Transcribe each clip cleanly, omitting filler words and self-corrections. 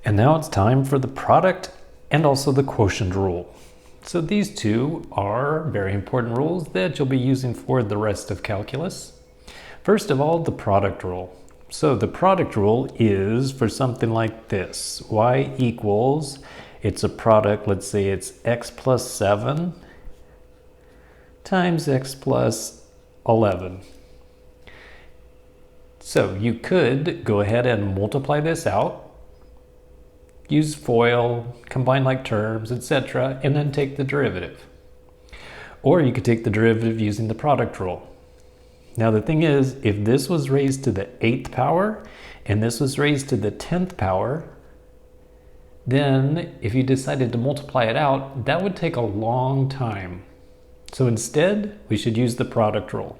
And now it's time for the product and also the quotient rule. So these two are very important rules that you'll be using for the rest of calculus. First of all, the product rule. So the product rule is for something like this. Y equals, it's a product, let's say it's x plus 7 times x plus 11. So you could go ahead and multiply this out, use FOIL, combine like terms, etc., and then take the derivative. Or you could take the derivative using the product rule. Now the thing is, if this was raised to the 8th power and this was raised to the 10th power, then if you decided to multiply it out, that would take a long time. So instead, we should use the product rule.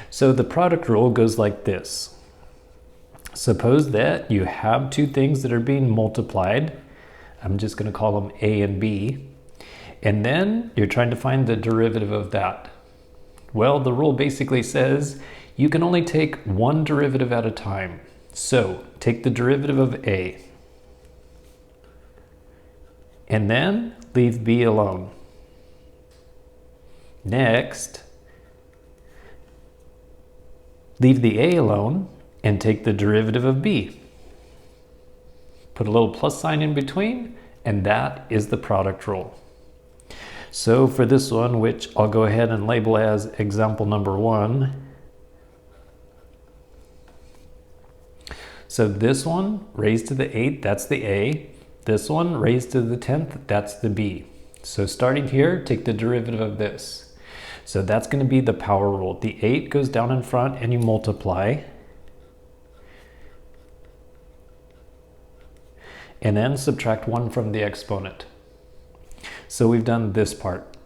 So the product rule goes like this. Suppose that you have two things that are being multiplied. I'm just going to call them A and B. And then you're trying to find the derivative of that. Well, the rule basically says you can only take one derivative at a time. So take the derivative of A. And then leave B alone. Next, leave the A alone and take the derivative of B. Put a little plus sign in between, and that is the product rule. So for this one, which I'll go ahead and label as example number 1. So this one raised to the 8th, that's the A. This one raised to the 10th, that's the B. So starting here, take the derivative of this. So that's going to be the power rule. The 8 goes down in front and you multiply. And then subtract 1 from the exponent. So we've done this part,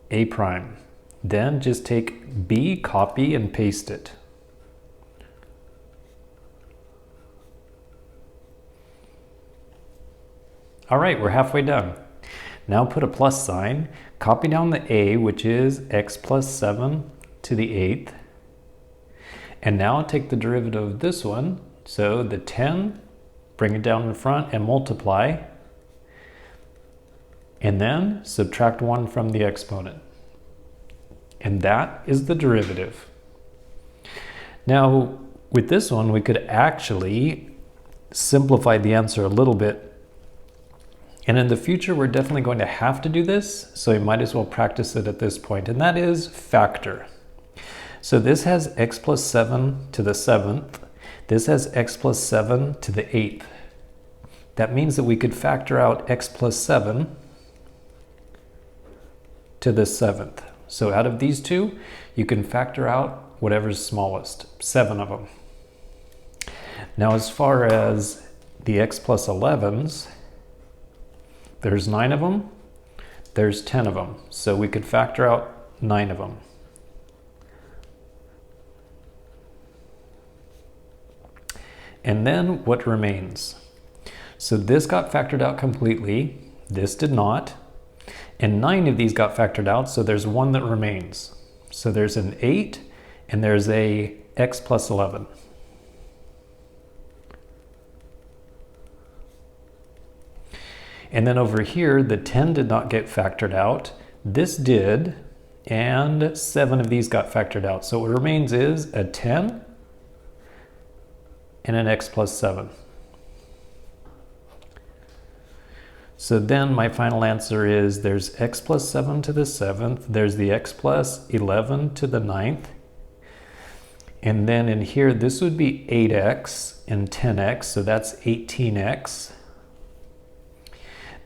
A prime. Then just take B, copy, and paste it. All right, we're halfway done. Now put a plus sign, copy down the A, which is x plus 7 to the 8th. And now take the derivative of this one, so the 10, bring it down in front and multiply. And then subtract 1 from the exponent. And that is the derivative. Now, with this one, we could actually simplify the answer a little bit. And in the future, we're definitely going to have to do this, so you might as well practice it at this point, and that is factor. So this has x plus 7 to the 7th. This has x plus 7 to the 8th. That means that we could factor out x plus 7 to the 7th. So out of these two, you can factor out whatever's smallest, 7 of them. Now as far as the x plus 11s, there's 9 of them, there's 10 of them. So we could factor out 9 of them. And then what remains? So this got factored out completely, this did not, and 9 of these got factored out, so there's 1 that remains. So there's an 8 and there's a x plus 11. And then over here, the 10 did not get factored out. This did, and 7 of these got factored out. So what remains is a 10 and an x plus 7. So then my final answer is there's x plus 7 to the 7th, there's the x plus 11 to the 9th, and then in here this would be 8x and 10x, so that's 18x.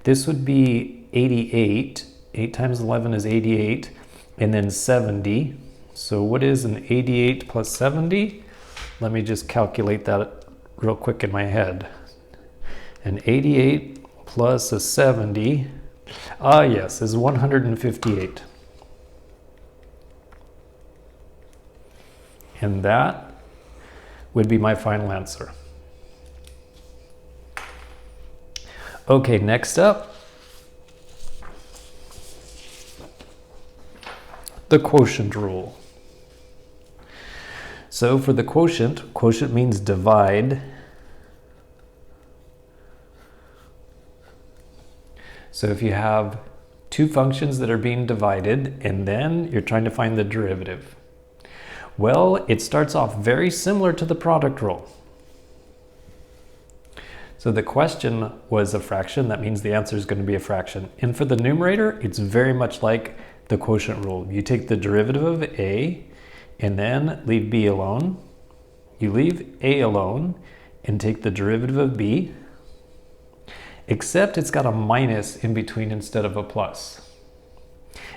This would be 88, 8 times 11 is 88, and then 70. So what is an 88 plus 70? Let me just calculate that real quick in my head. An 88 plus a 70, yes, is 158. And that would be my final answer. Okay, next up, the quotient rule. So for the quotient means divide So if you have two functions that are being divided and then you're trying to find the derivative, well, it starts off very similar to the product rule. So the question was a fraction, that means the answer is going to be a fraction. And for the numerator, it's very much like the quotient rule. You take the derivative of a and then leave b alone. You leave a alone and take the derivative of b, except it's got a minus in between instead of a plus.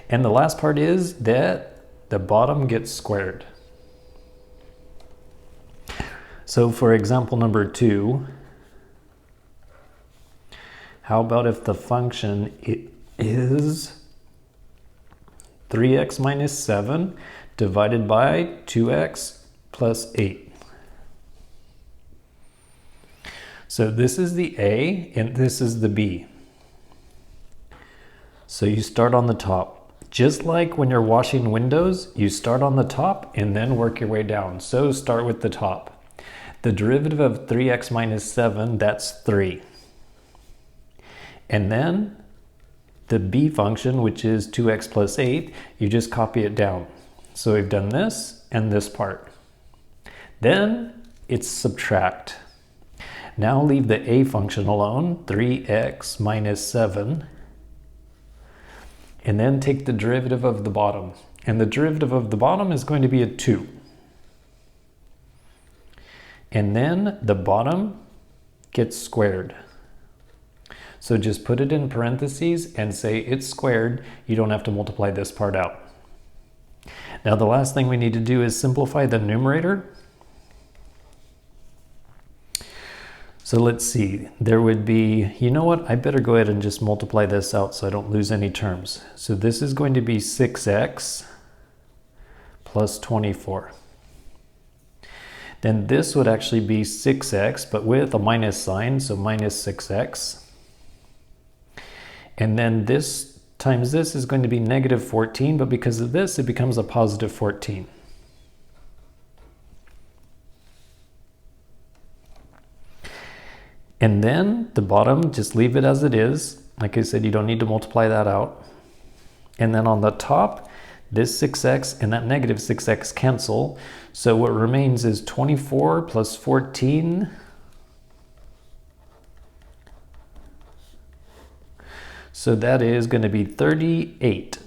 And the last part is that the bottom gets squared. So for example number 2, how about if the function is 3x minus 7 divided by 2x plus 8. So this is the a and this is the b. So you start on the top. Just like when you're washing windows, you start on the top and then work your way down. So start with the top. The derivative of 3x minus 7, that's 3. And then the b function, which is 2x plus 8, you just copy it down. So we've done this and this part. Then it's subtract. Now leave the a function alone, 3x minus 7, and then take the derivative of the bottom. And the derivative of the bottom is going to be a 2. And then the bottom gets squared. So just put it in parentheses and say it's squared. You don't have to multiply this part out. Now the last thing we need to do is simplify the numerator. So let's see, there would be, you know what, I better go ahead and just multiply this out so I don't lose any terms. So this is going to be 6x plus 24. Then this would actually be 6x, but with a minus sign, so minus 6x. And then this times this is going to be negative 14, but because of this, it becomes a positive 14. And then the bottom, just leave it as it is. Like I said, you don't need to multiply that out. And then on the top, this 6x and that negative 6x cancel. So what remains is 24 plus 14. So that is going to be 38.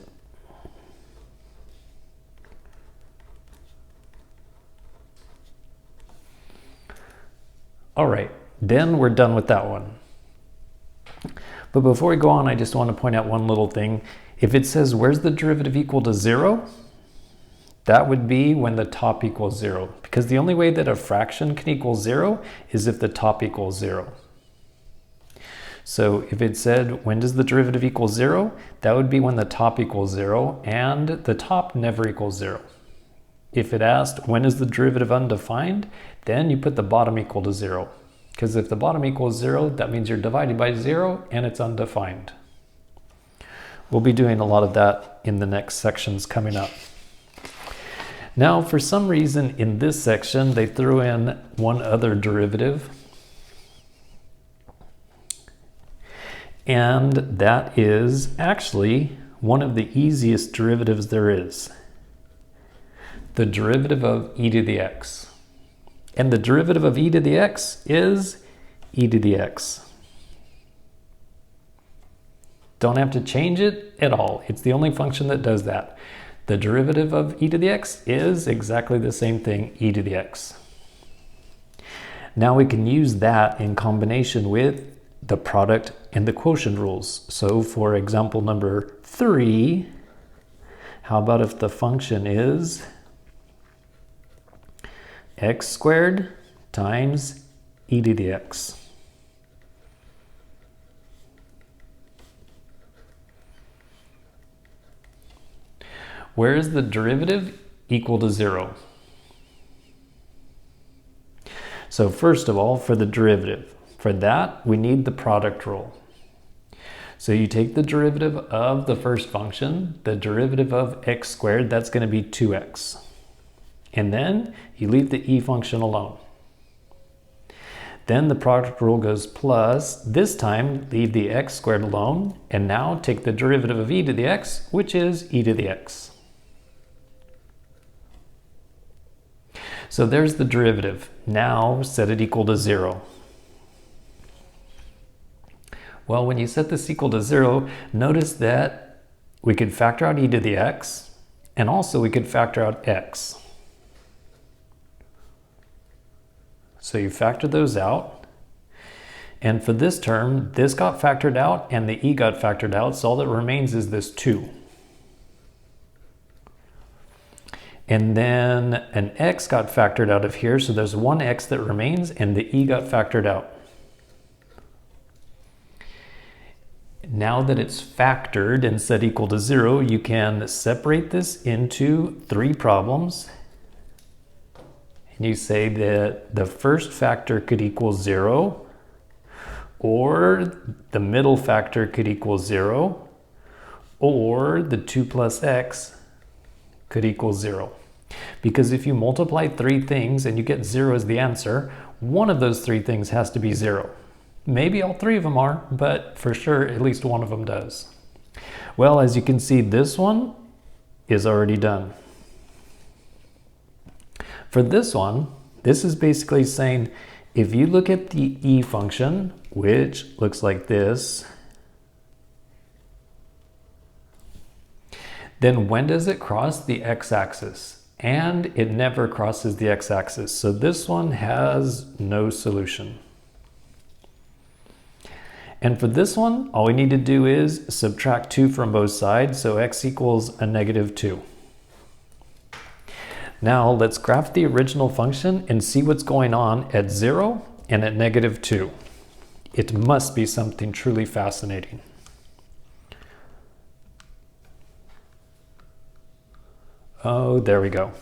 All right, then we're done with that one. But before we go on, I just want to point out one little thing. If it says, where's the derivative equal to 0? That would be when the top equals 0. Because the only way that a fraction can equal 0 is if the top equals 0. So if it said, when does the derivative equal 0? That would be when the top equals 0 and the top never equals 0. If it asked, when is the derivative undefined? Then you put the bottom equal to 0. Because if the bottom equals 0, that means you're divided by 0 and it's undefined. We'll be doing a lot of that in the next sections coming up. Now, for some reason in this section, they threw in one other derivative. And that is actually one of the easiest derivatives there is. The derivative of e to the x. And the derivative of e to the x is e to the x. Don't have to change it at all. It's the only function that does that. The derivative of e to the x is exactly the same thing, e to the x. Now we can use that in combination with the product and the quotient rules. So for example number 3, how about if the function is x squared times e to the x? Where is the derivative equal to 0? So first of all, for the derivative, for that, we need the product rule. So you take the derivative of the first function, the derivative of x squared, that's going to be 2x. And then you leave the e function alone. Then the product rule goes plus. This time, leave the x squared alone, and now take the derivative of e to the x, which is e to the x. So there's the derivative. Now set it equal to 0. Well, when you set this equal to 0, notice that we could factor out e to the x, and also we could factor out x. So you factor those out. And for this term, this got factored out and the e got factored out, so all that remains is this 2. And then an x got factored out of here, so there's one x that remains, and the e got factored out. Now that it's factored and set equal to 0, you can separate this into 3 problems. And you say that the first factor could equal 0, or the middle factor could equal 0, or the 2 plus x could equal 0. Because if you multiply 3 things and you get 0 as the answer, one of those 3 things has to be 0. Maybe all 3 of them are, but for sure at least one of them does. Well, as you can see, this one is already done. For this one, this is basically saying if you look at the e function, which looks like this, then when does it cross the x-axis? And it never crosses the x-axis. So this one has no solution. And for this one, all we need to do is subtract 2 from both sides, so x equals a negative 2. Now let's graph the original function and see what's going on at 0 and at negative 2. It must be something truly fascinating. Oh, there we go.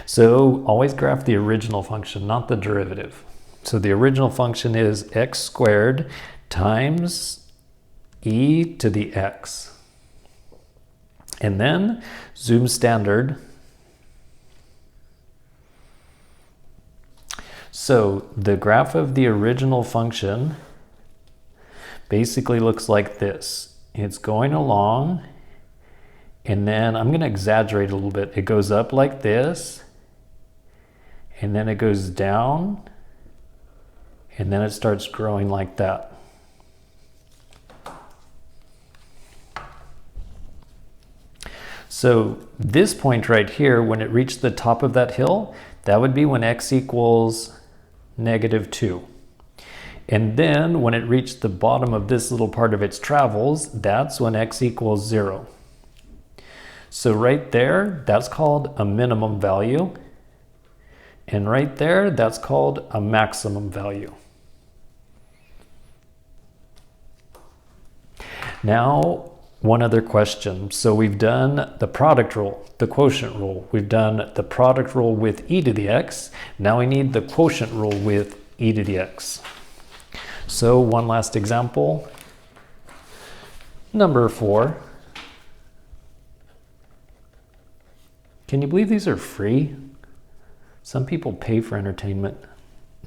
So always graph the original function, not the derivative. So the original function is x squared times e to the x. And then zoom standard. So the graph of the original function basically looks like this. It's going along, and then I'm going to exaggerate a little bit. It goes up like this, and then it goes down, and then it starts growing like that. So this point right here, when it reached the top of that hill, that would be when x equals negative 2. And then when it reached the bottom of this little part of its travels, that's when x equals 0. So right there, that's called a minimum value. And right there, that's called a maximum value. Now, one other question. So we've done the product rule, the quotient rule. We've done the product rule with e to the x. Now we need the quotient rule with e to the x. So one last example. Number 4. Can you believe these are free? Some people pay for entertainment.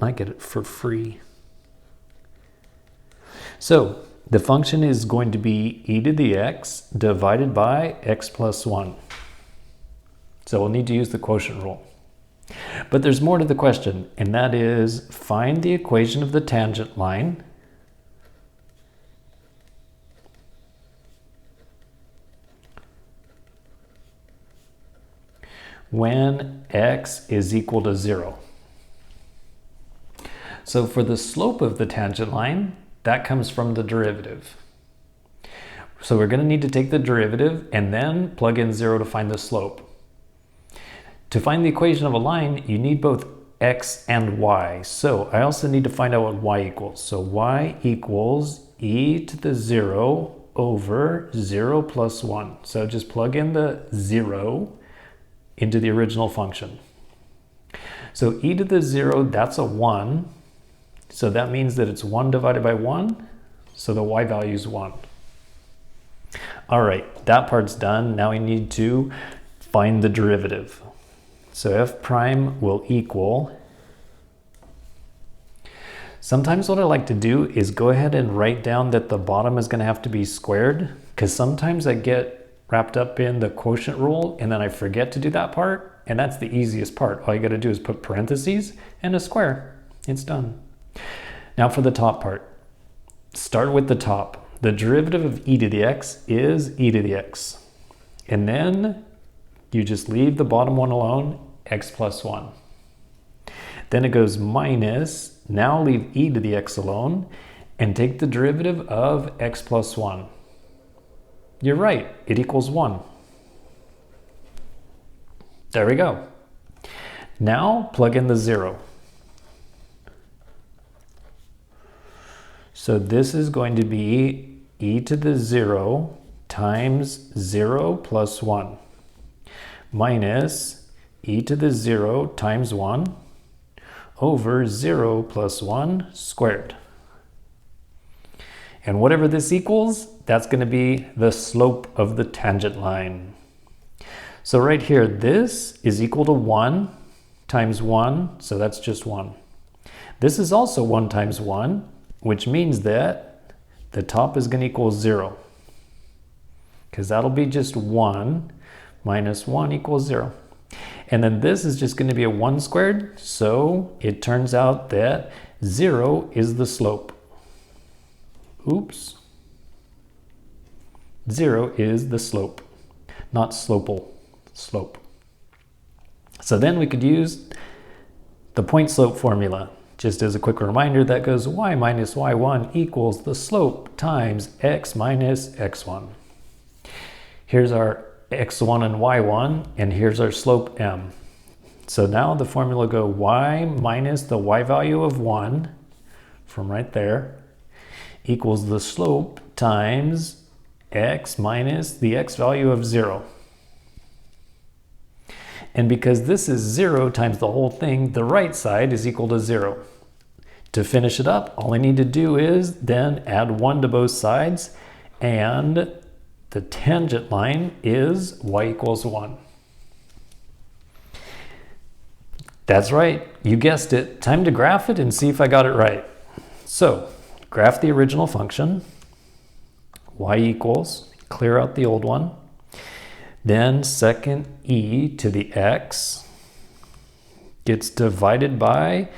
I get it for free. So the function is going to be e to the x divided by x plus 1. So we'll need to use the quotient rule. But there's more to the question, and that is find the equation of the tangent line when x is equal to 0. So for the slope of the tangent line, that comes from the derivative. So we're going to need to take the derivative and then plug in 0 to find the slope. To find the equation of a line, you need both x and y. So I also need to find out what y equals. So y equals e to the 0 over 0 plus 1. So just plug in the 0 into the original function. So e to the 0, that's a 1. So that means that it's 1 divided by 1. So the y value is 1. All right, that part's done. Now we need to find the derivative. So f prime will equal. Sometimes what I like to do is go ahead and write down that the bottom is going to have to be squared, because sometimes I get wrapped up in the quotient rule and then I forget to do that part, and that's the easiest part. All you got to do is put parentheses and a square. It's done. Now for the top part. Start with the top. The derivative of e to the x is e to the x. And then you just leave the bottom one alone, x plus 1. Then it goes minus, now leave e to the x alone, and take the derivative of x plus 1. You're right, it equals 1. There we go. Now plug in the 0. So this is going to be e to the 0 times 0 plus 1 minus e to the 0 times 1 over 0 plus 1 squared. And whatever this equals, that's going to be the slope of the tangent line. So right here, this is equal to 1 times 1, so that's just 1. This is also 1 times 1, which means that the top is going to equal 0. Because that'll be just 1 minus 1 equals 0. And then this is just going to be a 1 squared, so it turns out that 0 is the slope. Oops. 0 is the slope, not slople, slope. So then we could use the point slope formula. Just as a quick reminder, that goes y minus y1 equals the slope times x minus x1. Here's our x1 and y1, and here's our slope m. So now the formula go y minus the y value of 1 from right there equals the slope times x minus the x value of 0. And because this is 0 times the whole thing, the right side is equal to 0. To finish it up, all I need to do is then add 1 to both sides, and the tangent line is y equals 1. That's right, you guessed it. Time to graph it and see if I got it right. So, graph the original function, y equals, clear out the old one, then second e to the x gets divided by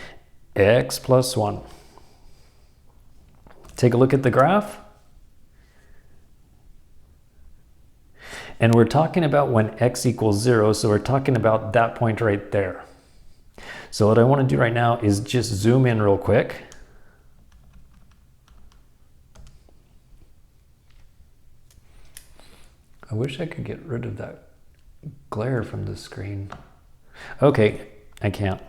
x plus 1. Take a look at the graph. And we're talking about when x equals 0, so we're talking about that point right there. So what I want to do right now is just zoom in real quick. I wish I could get rid of that glare from the screen. Okay, I can't.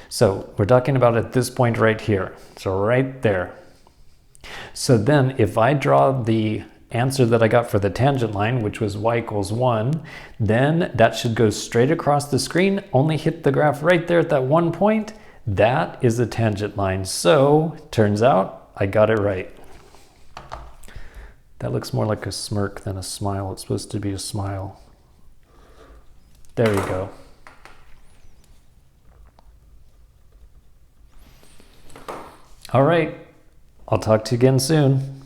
So we're talking about at this point right here. So right there. So then if I draw the answer that I got for the tangent line, which was y equals 1, then that should go straight across the screen, only hit the graph right there at that one point. That is the tangent line. So turns out I got it right. That looks more like a smirk than a smile. It's supposed to be a smile. There you go. All right, I'll talk to you again soon.